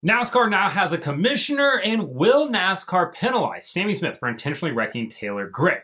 NASCAR now has a commissioner, and will NASCAR penalize Sammy Smith for intentionally wrecking Taylor Gray?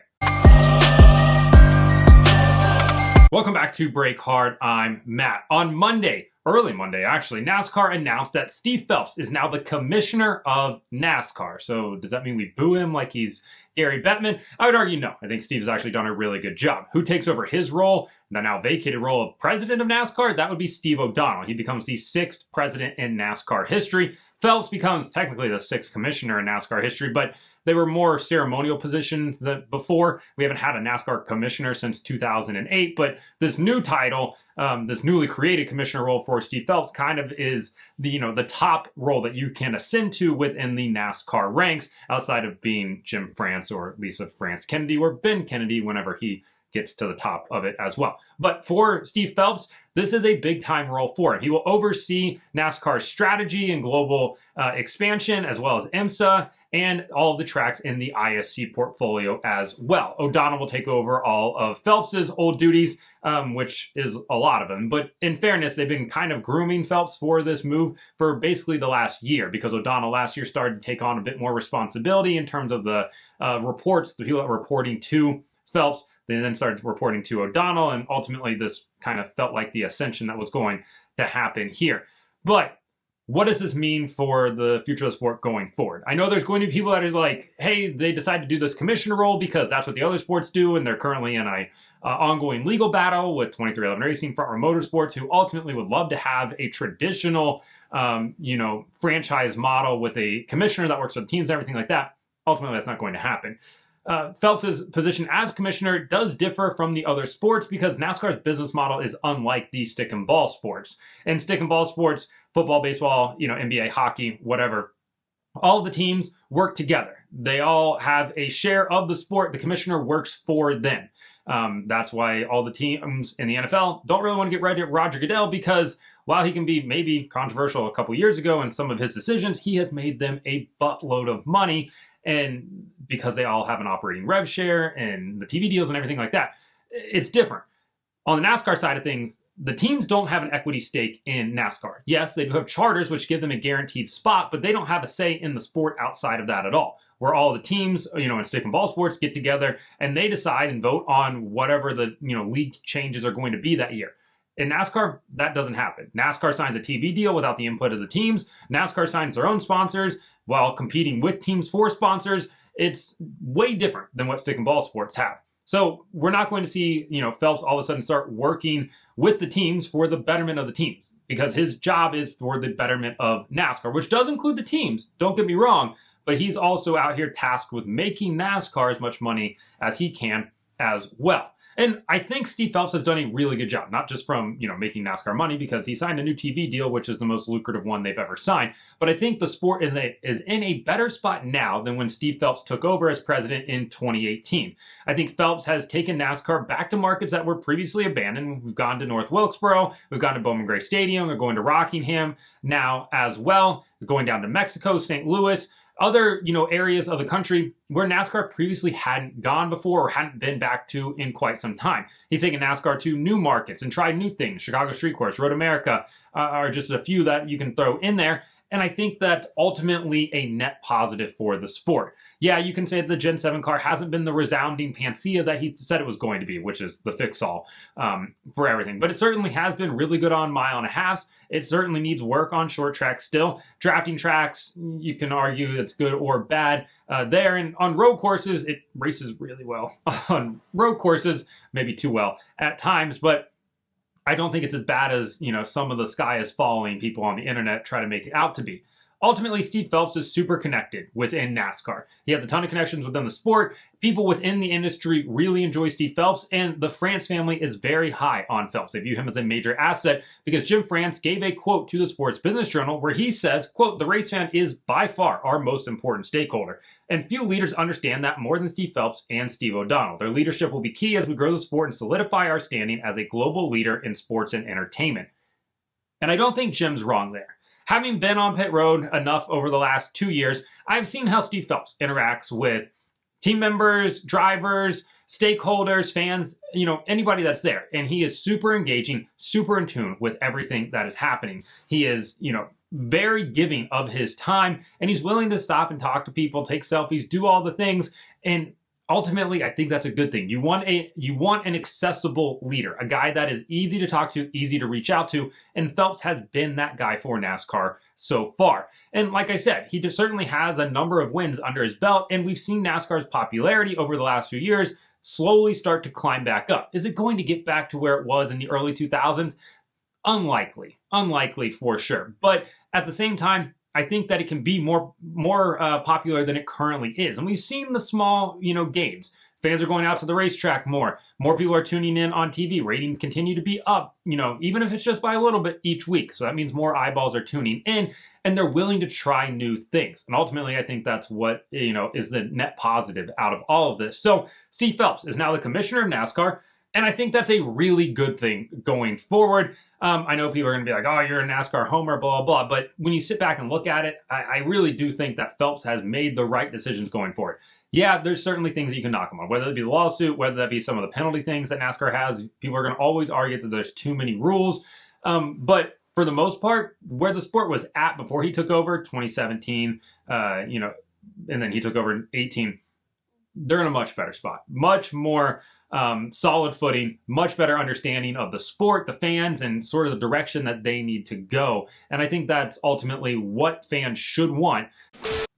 Welcome back to Break Hard. I'm Matt. On Monday, early Monday actually, NASCAR announced that Steve Phelps is now the commissioner of NASCAR. So does that mean we boo him like he's Gary Bettman? I would argue no. I think Steve's actually done a really good job. Who takes over his role, the now vacated role of president of NASCAR? That would be Steve O'Donnell. He becomes the 6th president in NASCAR history. Phelps becomes technically the 6th commissioner in NASCAR history, but they were more ceremonial positions than before. We haven't had a NASCAR commissioner since 2008, but this new title, this newly created commissioner role for Steve Phelps kind of is the top role that you can ascend to within the NASCAR ranks, outside of being Jim France or Lisa France Kennedy or Ben Kennedy whenever he gets to the top of it as well. But for Steve Phelps, this is a big time role for him. He will oversee NASCAR's strategy and global expansion, as well as IMSA and all of the tracks in the ISC portfolio as well. O'Donnell will take over all of Phelps's old duties, which is a lot of them. But in fairness, they've been kind of grooming Phelps for this move for basically the last year, because O'Donnell last year started to take on a bit more responsibility in terms of the reports, the people that were reporting to Phelps. They then started reporting to O'Donnell, and ultimately this kind of felt like the ascension that was going to happen here. But what does this mean for the future of the sport going forward? I know there's going to be people that are like, hey, they decided to do this commissioner role because that's what the other sports do, and they're currently in a ongoing legal battle with 2311 Racing, Front Row Motorsports, who ultimately would love to have a traditional, franchise model with a commissioner that works with teams and everything like that. Ultimately, that's not going to happen. Phelps's position as commissioner does differ from the other sports because NASCAR's business model is unlike the stick and ball sports. In stick and ball sports, football, baseball, NBA, hockey, whatever, all the teams work together. They all have a share of the sport. The commissioner works for them. That's why all the teams in the NFL don't really want to get rid of Roger Goodell, because while he can be maybe controversial a couple years ago in some of his decisions, he has made them a buttload of money. And because they all have an operating rev share and the TV deals and everything like that, it's different. On the NASCAR side of things, the teams don't have an equity stake in NASCAR. Yes, they do have charters, which give them a guaranteed spot, but they don't have a say in the sport outside of that at all. Where all the teams, in stick and ball sports get together and they decide and vote on whatever the, league changes are going to be that year. In NASCAR, that doesn't happen. NASCAR signs a TV deal without the input of the teams. NASCAR signs their own sponsors while competing with teams for sponsors. It's way different than what stick and ball sports have. So we're not going to see, Phelps all of a sudden start working with the teams for the betterment of the teams, because his job is for the betterment of NASCAR, which does include the teams. Don't get me wrong, but he's also out here tasked with making NASCAR as much money as he can as well. And I think Steve Phelps has done a really good job, not just from, making NASCAR money, because he signed a new TV deal, which is the most lucrative one they've ever signed. But I think the sport is in a better spot now than when Steve Phelps took over as president in 2018. I think Phelps has taken NASCAR back to markets that were previously abandoned. We've gone to North Wilkesboro. We've gone to Bowman Gray Stadium. We're going to Rockingham now as well. We're going down to Mexico, St. Louis. Other, areas of the country where NASCAR previously hadn't gone before or hadn't been back to in quite some time. He's taken NASCAR to new markets and tried new things. Chicago Street Course, Road America are just a few that you can throw in there. And I think that's ultimately a net positive for the sport. Yeah, you can say that the Gen 7 car hasn't been the resounding panacea that he said it was going to be, which is the fix-all for everything. But it certainly has been really good on mile and a halves. It certainly needs work on short tracks still. Drafting tracks, you can argue it's good or bad there. And on road courses, it races really well. On road courses, maybe too well at times, but I don't think it's as bad as, some of the sky is falling people on the internet try to make it out to be. Ultimately, Steve Phelps is super connected within NASCAR. He has a ton of connections within the sport. People within the industry really enjoy Steve Phelps, and the France family is very high on Phelps. They view him as a major asset because Jim France gave a quote to the Sports Business Journal where he says, quote, "The race fan is by far our most important stakeholder. And few leaders understand that more than Steve Phelps and Steve O'Donnell. Their leadership will be key as we grow the sport and solidify our standing as a global leader in sports and entertainment." And I don't think Jim's wrong there. Having been on pit road enough over the last 2 years, I've seen how Steve Phelps interacts with team members, drivers, stakeholders, fans, anybody that's there. And he is super engaging, super in tune with everything that is happening. He is, very giving of his time, and he's willing to stop and talk to people, take selfies, do all the things. And ultimately, I think that's a good thing. You want an accessible leader, a guy that is easy to talk to, easy to reach out to, and Phelps has been that guy for NASCAR so far. And like I said, he certainly has a number of wins under his belt, and we've seen NASCAR's popularity over the last few years slowly start to climb back up. Is it going to get back to where it was in the early 2000s? Unlikely for sure. But at the same time, I think that it can be more popular than it currently is. And we've seen the small, gains. Fans are going out to the racetrack more. More people are tuning in on TV. Ratings continue to be up, even if it's just by a little bit each week. So that means more eyeballs are tuning in, and they're willing to try new things. And ultimately, I think that's what, is the net positive out of all of this. So Steve Phelps is now the commissioner of NASCAR. And I think that's a really good thing going forward. I know people are going to be like, oh, you're a NASCAR homer, blah, blah, blah. But when you sit back and look at it, I really do think that Phelps has made the right decisions going forward. Yeah, there's certainly things that you can knock him on, whether it be the lawsuit, whether that be some of the penalty things that NASCAR has. People are going to always argue that there's too many rules. But for the most part, where the sport was at before he took over, 2017, and then he took over in 18, they're in a much better spot. Much more solid footing, much better understanding of the sport, the fans, and sort of the direction that they need to go. And I think that's ultimately what fans should want.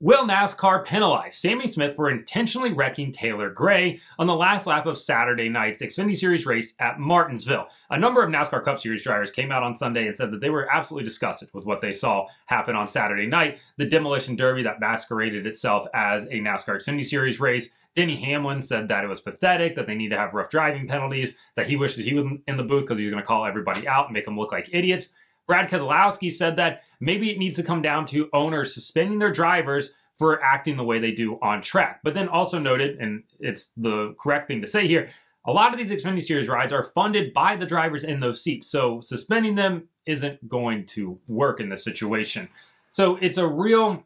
Will NASCAR penalize Sammy Smith for intentionally wrecking Taylor Gray on the last lap of Saturday night's Xfinity Series race at Martinsville? A number of NASCAR Cup Series drivers came out on Sunday and said that they were absolutely disgusted with what they saw happen on Saturday night, the demolition derby that masqueraded itself as a NASCAR Xfinity Series race. Denny Hamlin said that it was pathetic, that they need to have rough driving penalties, that he wishes he was in the booth because he's going to call everybody out and make them look like idiots. Brad Keselowski said that maybe it needs to come down to owners suspending their drivers for acting the way they do on track. But then also noted, and it's the correct thing to say here, a lot of these Xfinity Series rides are funded by the drivers in those seats, so suspending them isn't going to work in this situation. So it's a real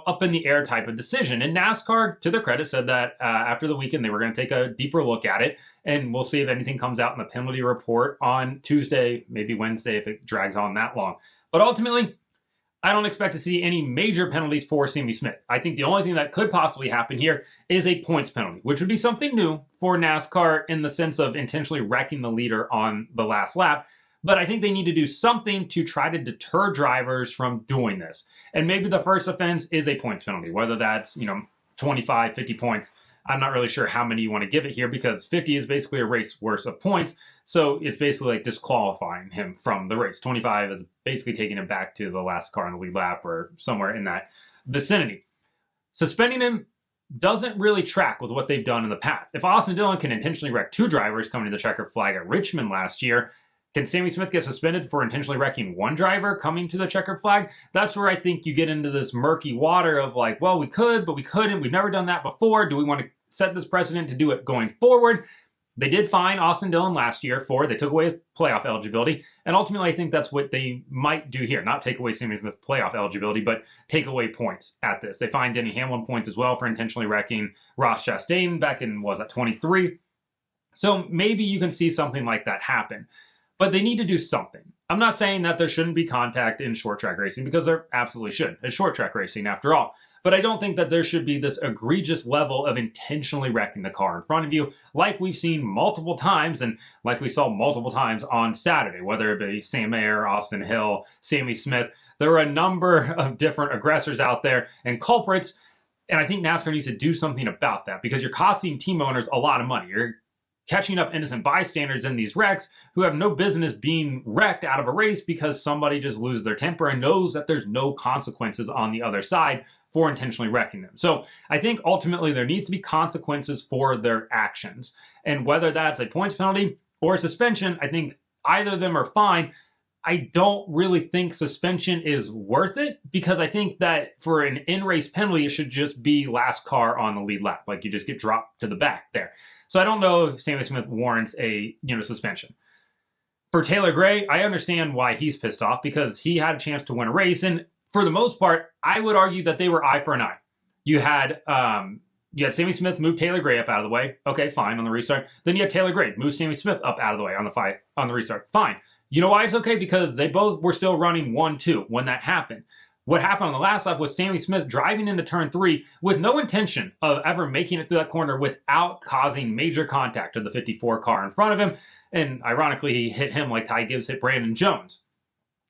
up in the air type of decision. And NASCAR, to their credit, said that after the weekend, they were going to take a deeper look at it. And we'll see if anything comes out in the penalty report on Tuesday, maybe Wednesday, if it drags on that long. But ultimately, I don't expect to see any major penalties for Sammy Smith. I think the only thing that could possibly happen here is a points penalty, which would be something new for NASCAR in the sense of intentionally wrecking the leader on the last lap. But I think they need to do something to try to deter drivers from doing this. And maybe the first offense is a points penalty, whether that's, 25, 50 points. I'm not really sure how many you want to give it here because 50 is basically a race worth of points. So it's basically like disqualifying him from the race. 25 is basically taking him back to the last car on the lead lap or somewhere in that vicinity. Suspending him doesn't really track with what they've done in the past. If Austin Dillon can intentionally wreck two drivers coming to the checkered flag at Richmond last year, can Sammy Smith get suspended for intentionally wrecking one driver coming to the checkered flag? That's where I think you get into this murky water of like, well, we could, but we couldn't. We've never done that before. Do we want to set this precedent to do it going forward? They did fine Austin Dillon last year they took away his playoff eligibility. And ultimately, I think that's what they might do here. Not take away Sammy Smith's playoff eligibility, but take away points at this. They fined Denny Hamlin points as well for intentionally wrecking Ross Chastain back in, 23? So maybe you can see something like that happen. But they need to do something. I'm not saying that there shouldn't be contact in short track racing because there absolutely should. It's short track racing after all. But I don't think that there should be this egregious level of intentionally wrecking the car in front of you like we've seen multiple times and like we saw multiple times on Saturday, whether it be Sam Mayer, Austin Hill, Sammy Smith. There are a number of different aggressors out there and culprits. And I think NASCAR needs to do something about that because you're costing team owners a lot of money. You're catching up innocent bystanders in these wrecks who have no business being wrecked out of a race because somebody just loses their temper and knows that there's no consequences on the other side for intentionally wrecking them. So I think ultimately there needs to be consequences for their actions. And whether that's a points penalty or a suspension, I think either of them are fine. I don't really think suspension is worth it because I think that for an in-race penalty, it should just be last car on the lead lap. Like you just get dropped to the back there. So I don't know if Sammy Smith warrants a suspension. For Taylor Gray, I understand why he's pissed off because he had a chance to win a race. And for the most part, I would argue that they were eye for an eye. You had Sammy Smith move Taylor Gray up out of the way. Okay, fine, on the restart. Then you had Taylor Gray move Sammy Smith up out of the way on the restart. Fine. You know why it's okay? Because they both were still running 1-2 when that happened. What happened on the last lap was Sammy Smith driving into turn 3 with no intention of ever making it through that corner without causing major contact to the 54 car in front of him. And ironically, he hit him like Ty Gibbs hit Brandon Jones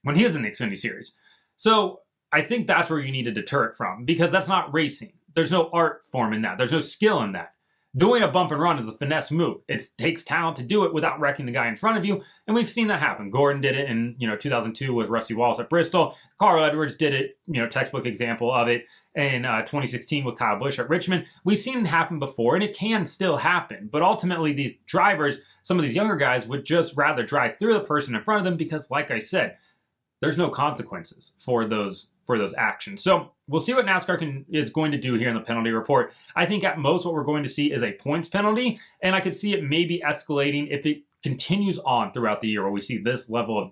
when he was in the Xfinity Series. So I think that's where you need to deter it from, because that's not racing. There's no art form in that. There's no skill in that. Doing a bump and run is a finesse move. It takes talent to do it without wrecking the guy in front of you, and we've seen that happen. Gordon did it in 2002 with Rusty Wallace at Bristol. Carl Edwards did it, textbook example of it in 2016 with Kyle Busch at Richmond. We've seen it happen before, and it can still happen. But ultimately, these drivers, some of these younger guys, would just rather drive through the person in front of them because, like I said, there's no consequences for those actions. So we'll see what NASCAR is going to do here in the penalty report. I think at most what we're going to see is a points penalty, and I could see it maybe escalating if it continues on throughout the year where we see this level of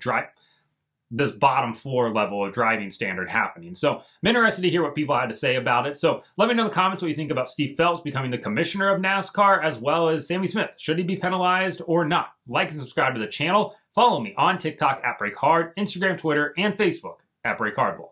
this bottom floor level of driving standard happening. So I'm interested to hear what people had to say about it. So let me know in the comments what you think about Steve Phelps becoming the commissioner of NASCAR, as well as Sammy Smith. Should he be penalized or not? Like and subscribe to the channel. Follow me on TikTok at BreakHard, Instagram, Twitter, and Facebook at BreakHardBall.